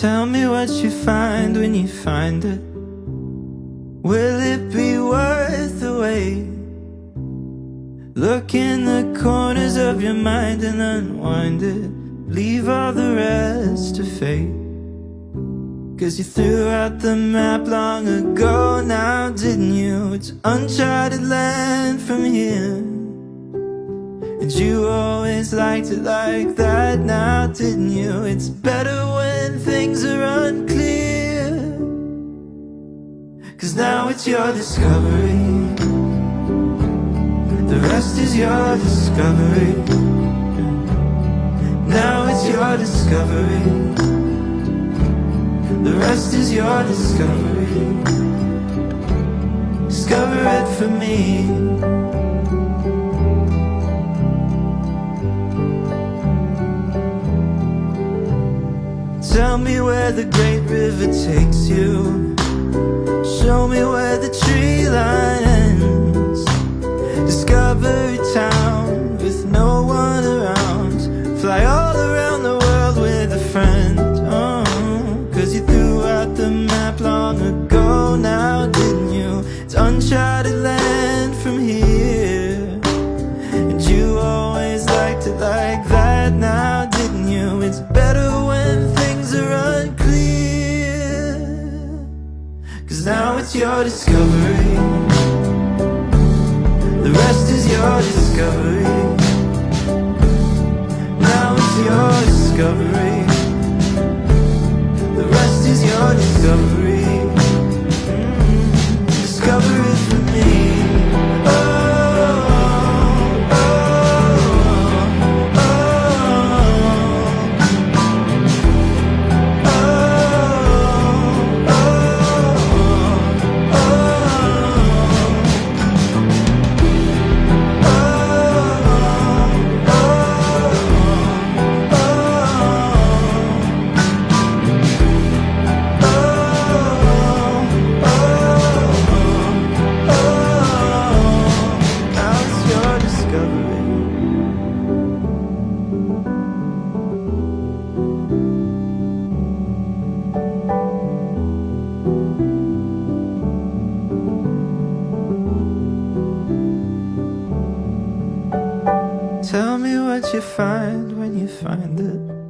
Tell me what you find when you find it. Will it be worth the wait? Look in the corners of your mind and unwind it. Leave all the rest to fate. 'Cause you threw out the map long ago now, didn't you? It's uncharted land from here. And you always liked it like that now, didn't you? It's better when things are unclear. 'Cause now it's your discovery. The rest is your discovery. Now it's your discovery. The rest is your discovery. Discover it for me. Tell me where the great river takes you. Show me where the tree line ends. Discovery town with no one around. Fly all around the world with a friend. Oh, 'cause you threw out the map long ago now, didn't you? It's uncharted land from here. And you always liked it like that now, didn't you? It's better when things are unclear. 'Cause now it's your discovery. The rest is your discovery. Now it's your discovery. The rest is your discovery. Discover it for me. Oh, oh, oh, oh, tell me what you find when you find it.